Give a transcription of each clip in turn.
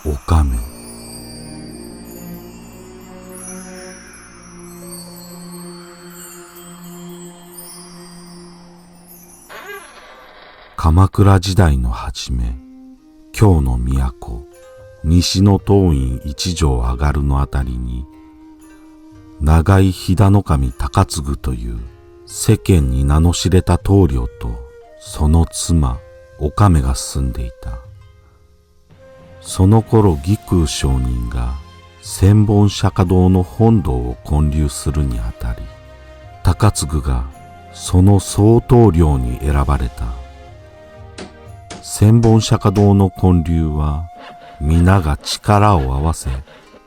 おかめ。鎌倉時代の初め、京の都、西の東院一条上がるのあたりに、長井飛騨守高次という世間に名の知れた棟梁とその妻、おかめが住んでいた。その頃義空上人が千本釈迦堂の本堂を建立するにあたり、高次がその総統領に選ばれた。千本釈迦堂の建立は皆が力を合わせ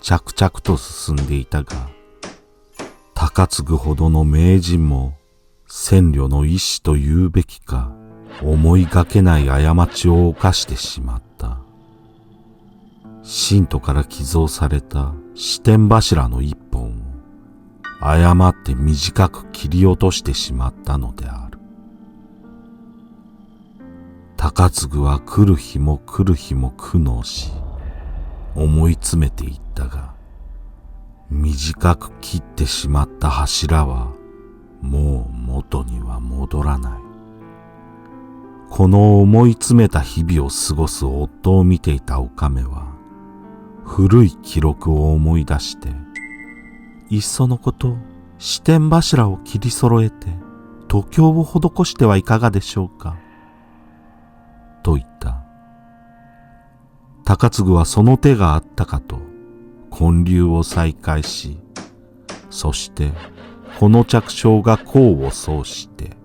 着々と進んでいたが、高次ほどの名人も千慮の意志と言うべきか、思いがけない過ちを犯してしまった。神都から寄贈された四天柱の一本を誤って短く切り落としてしまったのである。高次は来る日も来る日も苦悩し、思い詰めていったが、短く切ってしまった柱はもう元には戻らない。この思い詰めた日々を過ごす夫を見ていたおかめは、古い記録を思い出して、いっそのこと、四天柱を切り揃えて、度胸を施してはいかがでしょうか、と言った。高次はその手があったかと、建立を再開し、そして、この着床が功を奏して、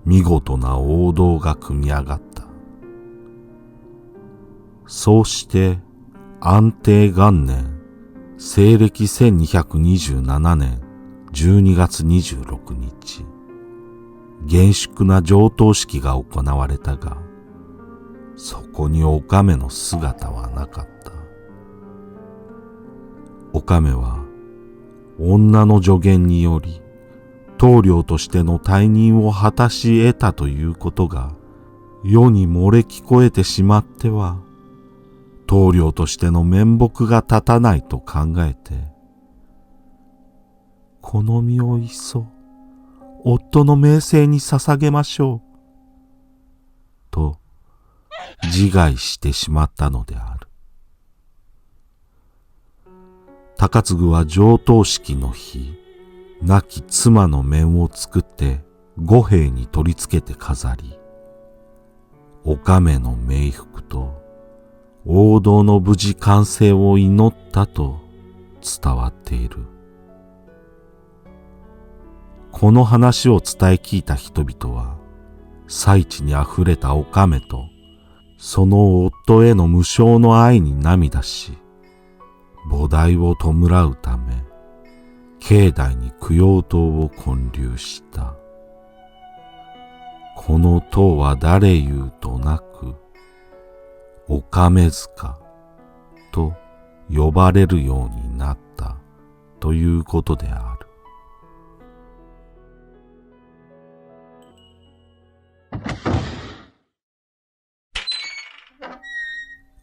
見事な王道が組み上がった。そうして、安定元年、西暦1227年12月26日、厳粛な上棟式が行われたが、そこにおかめの姿はなかった。おかめは、女の助言により、棟梁としての退任を果たし得たということが、世に漏れ聞こえてしまっては、棟梁としての面目が立たないと考えて、この身をいっそ、夫の名声に捧げましょう、と自害してしまったのである。高次は上棟式の日、亡き妻の面を作って五兵に取り付けて飾り、おかめの冥福と王道の無事完成を祈ったと伝わっている。この話を伝え聞いた人々は、最地にあふれたおかめとその夫への無償の愛に涙し、菩提を弔うため、境内に供養塔を建立した。この塔は誰言うとなく、おかめ塚と呼ばれるようになったということである。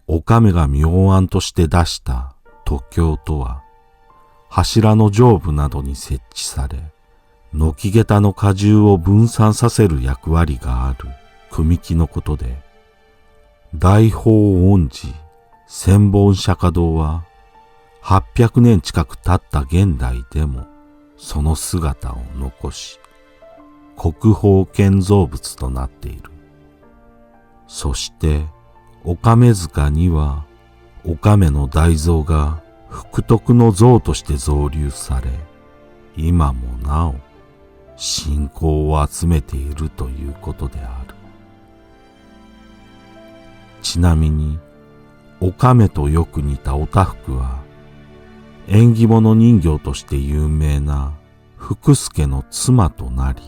おかめが妙案として出した度胸とは、柱の上部などに設置され、軒下駄の荷重を分散させる役割がある組木のことで、大宝恩寺千本釈迦堂は800年近く経った現代でもその姿を残し、国宝建造物となっている。そしておかめ塚にはおかめの大像が福徳の像として造立され、今もなお信仰を集めているということである。ちなみに、おかめとよく似たおたふくは、縁起物人形として有名な福助の妻となり、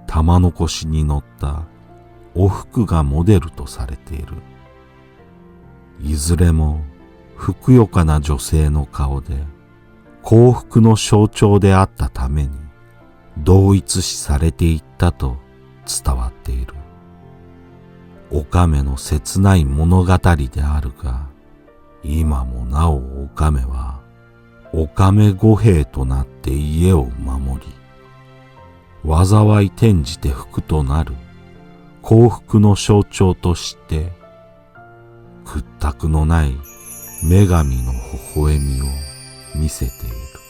玉の輿に乗ったおふくがモデルとされている。いずれもふくよかな女性の顔で、幸福の象徴であったために、同一視されていったと伝わっている。おかめの切ない物語であるが、今もなおおかめは、おかめ御兵となって家を守り、災い転じて福となる幸福の象徴として、屈託のない女神の微笑みを見せている。